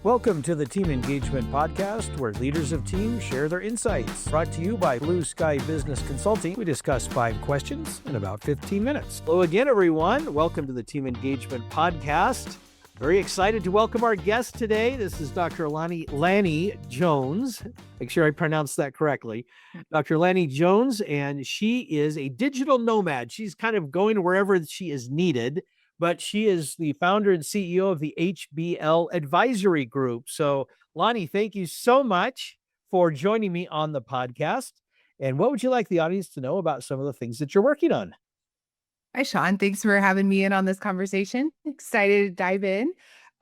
Welcome to the Team Engagement Podcast, where leaders of teams share their insights. Brought to you by Blue Sky Business Consulting. We discuss 5 questions in about 15 minutes. Hello again, everyone. Welcome to the Team Engagement Podcast. Very excited to welcome our guest today. This is Dr. Lani Jones. Make sure I pronounced that correctly. Dr. Lani Jones, and she is a digital nomad. She's kind of going wherever she is needed, but she is the founder and CEO of the HBL Advisory Group. So, Lani, thank you so much for joining me on the podcast. And what would you like the audience to know about some of the things that you're working on? Hi, Shawn. Thanks for having me in on this conversation. Excited to dive in.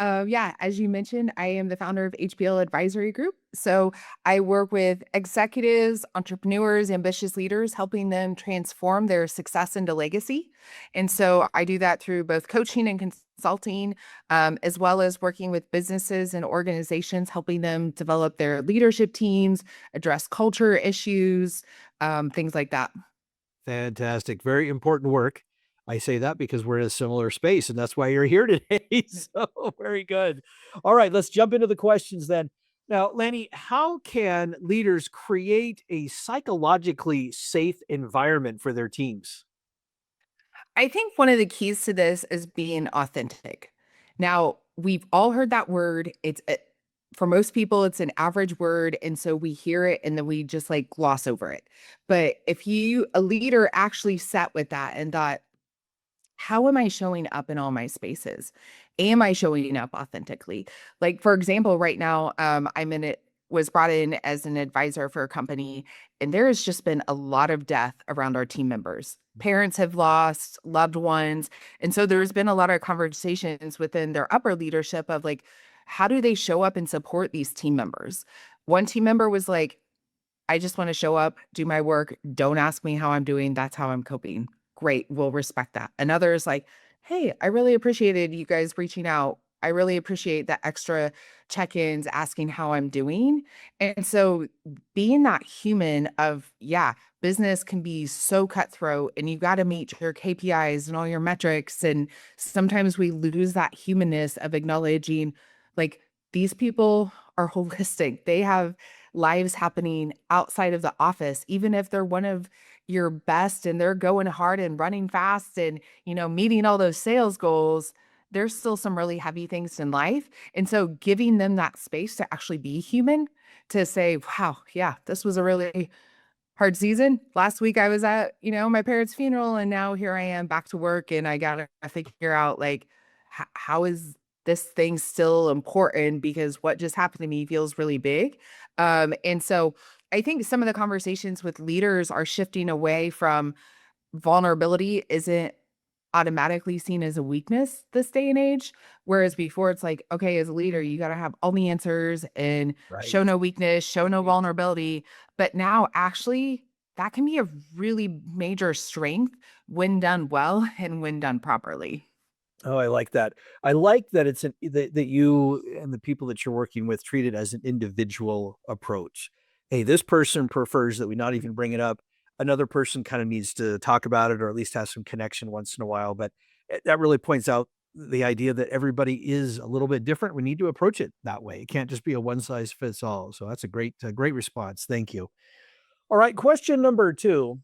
As you mentioned, I am the founder of HBL Advisory Group. So I work with executives, entrepreneurs, ambitious leaders, helping them transform their success into legacy. And so I do that through both coaching and consulting, as well as working with businesses and organizations, helping them develop their leadership teams, address culture issues, things like that. Fantastic. Very important work. I say that because we're in a similar space, and that's why you're here today. So very good. All right, let's jump into the questions then. Now, Lanni, how can leaders create a psychologically safe environment for their teams? I think one of the keys to this is being authentic. Now, we've all heard that word. For most people, it's an average word. And so we hear it and then we just like gloss over it. But if a leader actually sat with that and thought, how am I showing up in all my spaces? Am I showing up authentically? Like, for example, right now, was brought in as an advisor for a company, and there has just been a lot of death around our team members. Parents have lost loved ones. And so there's been a lot of conversations within their upper leadership of like, how do they show up and support these team members? One team member was like, I just want to show up, do my work. Don't ask me how I'm doing. That's how I'm coping. Great. We'll respect that. Another is like, hey, I really appreciated you guys reaching out. I really appreciate the extra check-ins, asking how I'm doing. And so being that human of, yeah, business can be so cutthroat and you got to meet your KPIs and all your metrics. And sometimes we lose that humanness of acknowledging like these people are holistic. They have lives happening outside of the office, even if they're one of your best and they're going hard and running fast and, meeting all those sales goals, there's still some really heavy things in life. And so giving them that space to actually be human, to say, wow, yeah, this was a really hard season. Last week I was at, my parents' funeral and now here I am back to work and I got to figure out like, how is this thing still important because what just happened to me feels really big. And so I think some of the conversations with leaders are shifting away from vulnerability isn't automatically seen as a weakness this day and age. Whereas before it's like, okay, as a leader, you got to have all the answers and Right. show no weakness, show no vulnerability. But now actually that can be a really major strength when done well and when done properly. Oh, I like that. I like that that you and the people that you're working with treat it as an individual approach. Hey, this person prefers that we not even bring it up. Another person kind of needs to talk about it or at least have some connection once in a while. But that really points out the idea that everybody is a little bit different. We need to approach it that way. It can't just be a one size fits all. So that's a great response. Thank you. All right, question number 2.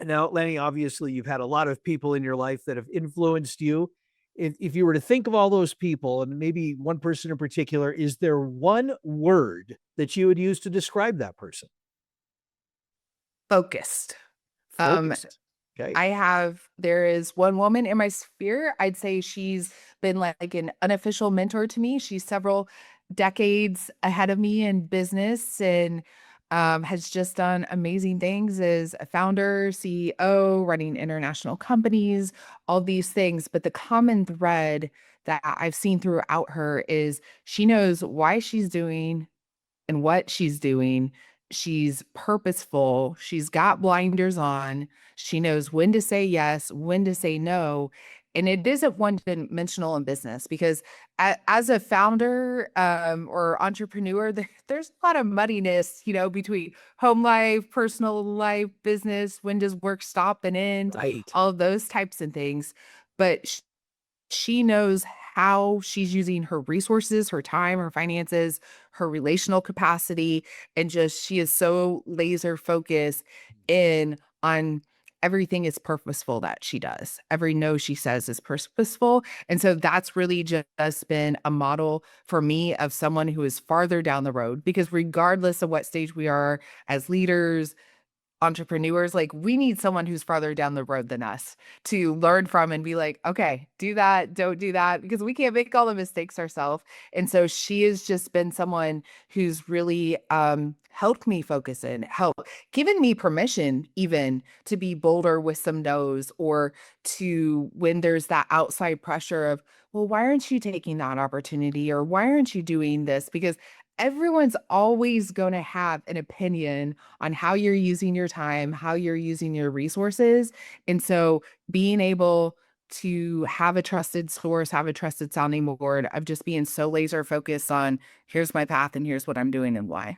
Now, Lanni, obviously, you've had a lot of people in your life that have influenced you. If you were to think of all those people, and maybe one person in particular, is there one word that you would use to describe that person? Focused. Um, Focused. Okay. there is one woman in my sphere. I'd say she's been like an unofficial mentor to me. She's several decades ahead of me in business and has just done amazing things as a founder, CEO, running international companies, all these things. But the common thread that I've seen throughout her is she knows why she's doing and what she's doing. She's purposeful. She's got blinders on. She knows when to say yes, when to say no. And it isn't one dimensional in business because as a founder or entrepreneur, there's a lot of muddiness, between home life, personal life, business. When does work stop and end? Right. All of those types of things. But she knows how she's using her resources, her time, her finances, her relational capacity, and just she is so laser focused in on everything is purposeful that she does. Every no she says is purposeful. And so that's really just been a model for me of someone who is farther down the road because regardless of what stage we are as leaders, entrepreneurs, like we need someone who's farther down the road than us to learn from and be like, okay, do that, don't do that, because we can't make all the mistakes ourselves. And so she has just been someone who's really helped me focus in, help, given me permission even to be bolder with some no's or to when there's that outside pressure of, well, why aren't you taking that opportunity or why aren't you doing this? Because everyone's always going to have an opinion on how you're using your time, how you're using your resources. And so being able to have a trusted source, have a trusted sounding board of just being so laser focused on here's my path and here's what I'm doing and why.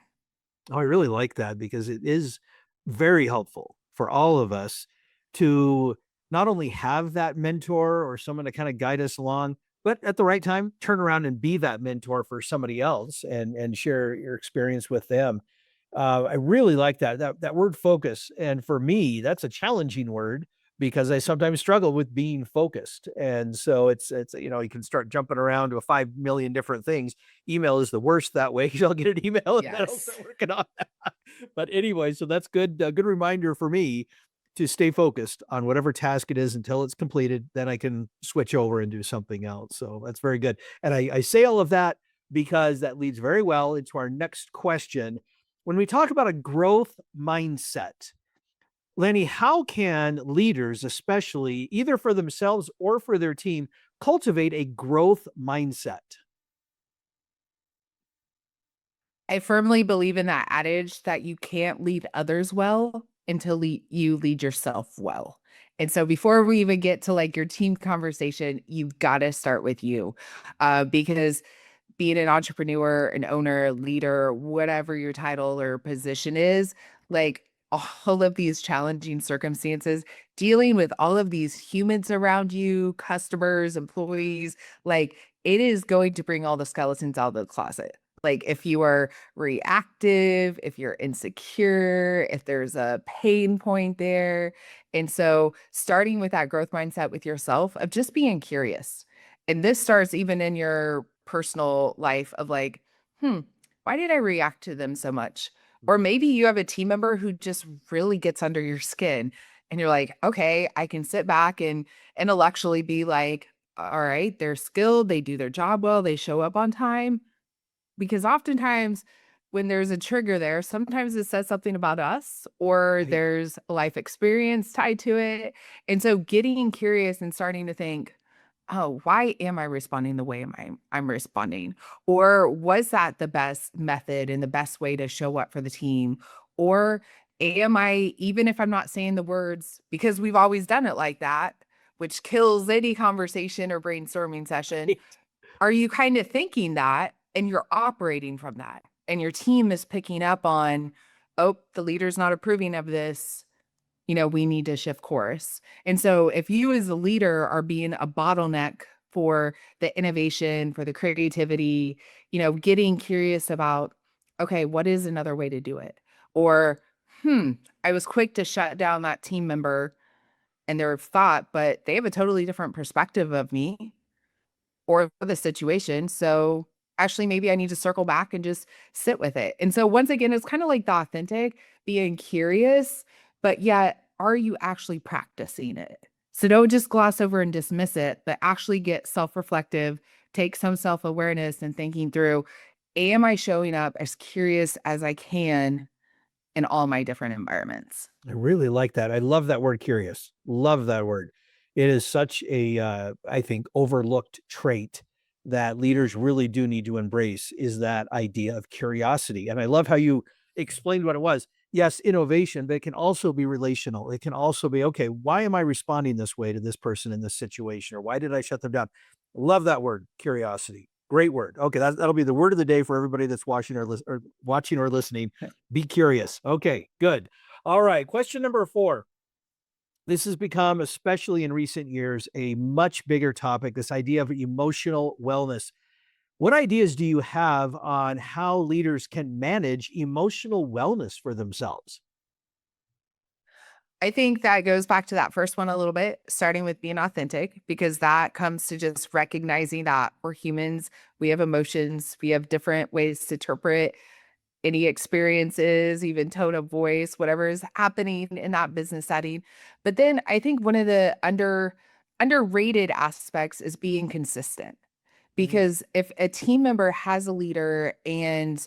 Oh, I really like that because it is very helpful for all of us to not only have that mentor or someone to kind of guide us along, but at the right time, turn around and be that mentor for somebody else and share your experience with them. I really like that word focus, and for me, that's a challenging word because I sometimes struggle with being focused, and so it's you can start jumping around to a 5 million different things. Email is the worst that way because I'll get an email and then I'll Yes. start working on that. But anyway, so that's good. A good reminder for me to stay focused on whatever task it is until it's completed. Then I can switch over and do something else. So that's very good. And I say all of that because that leads very well into our next question. When we talk about a growth mindset, Lanni, how can leaders, especially either for themselves or for their team, cultivate a growth mindset? I firmly believe in that adage that you can't lead others well until you lead yourself well. And so before we even get to like your team conversation, you've got to start with you because being an entrepreneur, an owner, leader, whatever your title or position is, like all of these challenging circumstances, dealing with all of these humans around you, customers, employees, like it is going to bring all the skeletons out of the closet. Like if you are reactive, if you're insecure, if there's a pain point there. And so starting with that growth mindset with yourself of just being curious. And this starts even in your personal life of like, why did I react to them so much? Or maybe you have a team member who just really gets under your skin and you're like, okay, I can sit back and intellectually be like, all right, they're skilled, they do their job well, they show up on time because oftentimes when there's a trigger there, sometimes it says something about us or Right. there's a life experience tied to it. And so getting curious and starting to think, oh, why am I responding the way I'm responding? Or was that the best method and the best way to show up for the team? Or am I, even if I'm not saying the words, because we've always done it like that, which kills any conversation or brainstorming session, are you kind of thinking that and you're operating from that? And your team is picking up on, oh, the leader's not approving of this. We need to shift course. And so if you as a leader are being a bottleneck for the innovation, for the creativity, getting curious about, okay, what is another way to do it? Or, I was quick to shut down that team member and their thought, but they have a totally different perspective of me or the situation. So actually, maybe I need to circle back and just sit with it. And so once again, it's kind of like the authentic, being curious, but yet are you actually practicing it? So don't just gloss over and dismiss it, but actually get self-reflective, take some self-awareness and thinking through, am I showing up as curious as I can in all my different environments? I really like that. I love that word curious. Love that word. It is such a, I think, overlooked trait that leaders really do need to embrace is that idea of curiosity. And I love how you explained what it was. Yes, innovation, but it can also be relational. It can also be, okay, why am I responding this way to this person in this situation? Or why did I shut them down? Love that word, curiosity. Great word. Okay, that'll be the word of the day for everybody that's watching or listening. Be curious. Okay, good. All right. Question number 4. This has become, especially in recent years, a much bigger topic, this idea of emotional wellness. What ideas do you have on how leaders can manage emotional wellness for themselves? I think that goes back to that first one a little bit, starting with being authentic, because that comes to just recognizing that we're humans, we have emotions, we have different ways to interpret any experiences, even tone of voice, whatever is happening in that business setting. But then I think one of the underrated aspects is being consistent. Mm. Because if a team member has a leader and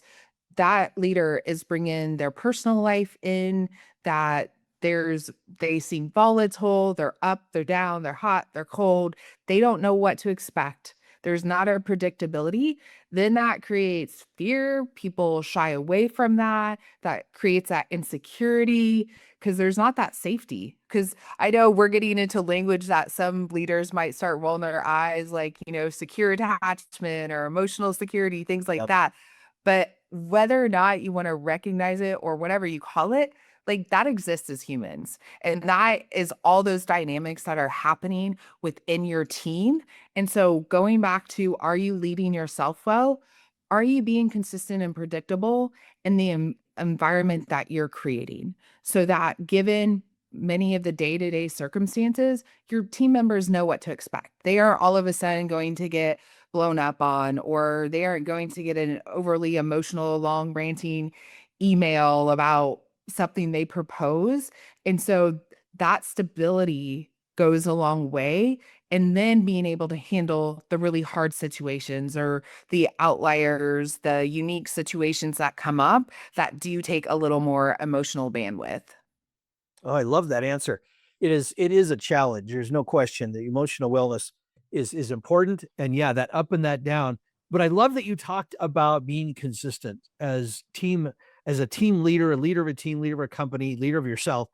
that leader is bringing their personal life in, that they seem volatile, they're up, they're down, they're hot, they're cold, they don't know what to expect, there's not a predictability, then that creates fear. People shy away from that. That creates that insecurity because there's not that safety. Because I know we're getting into language that some leaders might start rolling their eyes, like, secure attachment or emotional security, things like Yep. that. But whether or not you want to recognize it or whatever you call it, like that exists as humans. And that is all those dynamics that are happening within your team. And so going back to, are you leading yourself well? Are you being consistent and predictable in the environment that you're creating? So that given many of the day-to-day circumstances, your team members know what to expect. They are all of a sudden going to get blown up on, or they aren't going to get an overly emotional, long ranting email about something they propose. And so that stability goes a long way. And then being able to handle the really hard situations or the outliers, the unique situations that come up that do take a little more emotional bandwidth. Oh, I love that answer. It is a challenge. There's no question that emotional wellness is important. And yeah, that up and that down. But I love that you talked about being consistent as a team leader, a leader of a team, leader of a company, leader of yourself,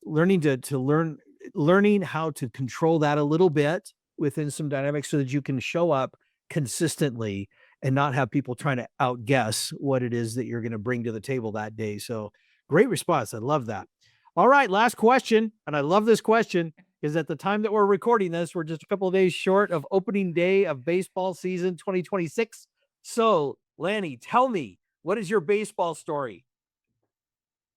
learning to learning how to control that a little bit within some dynamics so that you can show up consistently and not have people trying to outguess what it is that you're going to bring to the table that day. So great response. I love that. All right, last question. And I love this question because at the time that we're recording this, we're just a couple of days short of opening day of baseball season 2026. So, Lanni, tell me, what is your baseball story?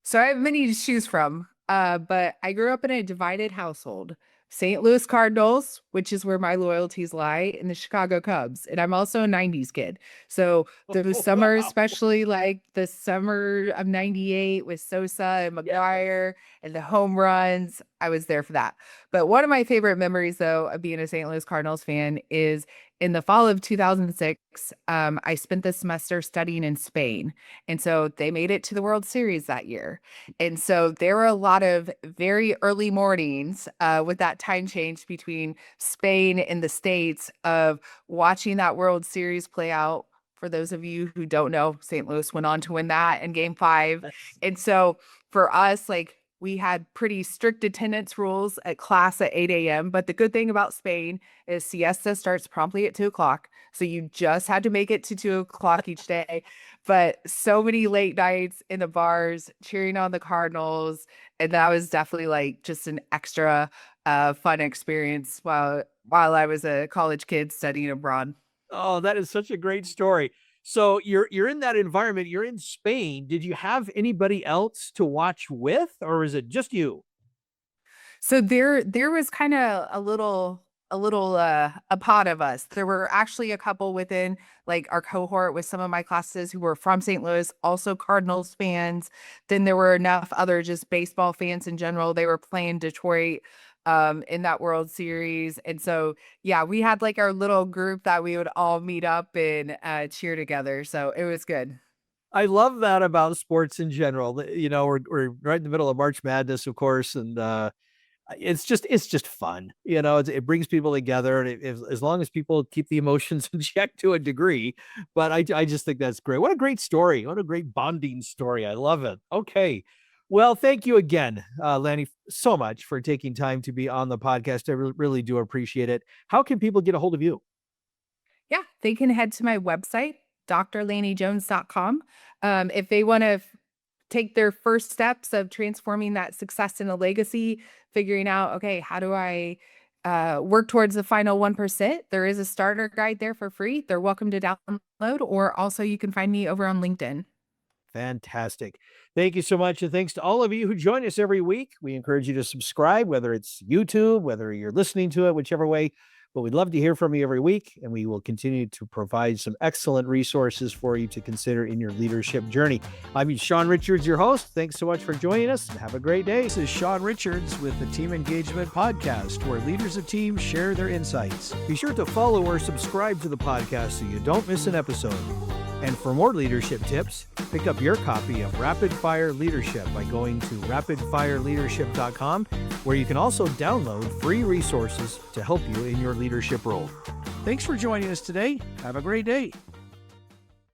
So I have many to choose from, but I grew up in a divided household. St. Louis Cardinals, which is where my loyalties lie, and the Chicago Cubs. And I'm also a 90s kid. So those summers, Wow. especially like the summer of 98 with Sosa and Yeah. McGuire and the home runs, I was there for that. But one of my favorite memories, though, of being a St. Louis Cardinals fan is in the fall of 2006, I spent the semester studying in Spain. And so they made it to the World Series that year. And so there were a lot of very early mornings with that time change between Spain and the States of watching that World Series play out. For those of you who don't know, St. Louis went on to win that in game 5. And so for us, like we had pretty strict attendance rules at class at 8 a.m. But the good thing about Spain is siesta starts promptly at 2 o'clock. So you just had to make it to 2 o'clock each day. But so many late nights in the bars cheering on the Cardinals. And that was definitely like just an extra fun experience while I was a college kid studying abroad. Oh, that is such a great story. So you're in that environment, you're in Spain. Did you have anybody else to watch with, or is it just you? So there was kind of a little a pod of us. There were actually a couple within like our cohort with some of my classes who were from St. Louis, also Cardinals fans. Then there were enough other just baseball fans in general. They were playing Detroit in that World Series. And so yeah, we had like our little group that we would all meet up and cheer together. So it was good. I love that about sports in general. We're right in the middle of March Madness, of course, and it's just fun. It brings people together, and as long as people keep the emotions in check to a degree. But I just think that's great. What a great story! What a great bonding story! I love it. Okay, well, thank you again, Lanni, so much for taking time to be on the podcast. I really do appreciate it. How can people get a hold of you? Yeah, they can head to my website, drlanijones.com. If they want to take their first steps of transforming that success in a legacy, figuring out, okay, how do I work towards the final 1%? There is a starter guide there for free. They're welcome to download, or also you can find me over on LinkedIn. Fantastic. Thank you so much. And thanks to all of you who join us every week. We encourage you to subscribe, whether it's YouTube, whether you're listening to it, whichever way. But we'd love to hear from you every week, and we will continue to provide some excellent resources for you to consider in your leadership journey. I'm Shawn Richards, your host. Thanks so much for joining us, and have a great day. This is Shawn Richards with the Team Engagement Podcast, where leaders of teams share their insights. Be sure to follow or subscribe to the podcast so you don't miss an episode. And for more leadership tips, pick up your copy of Rapid Fire Leadership by going to rapidfireleadership.com, where you can also download free resources to help you in your leadership role. Thanks for joining us today. Have a great day.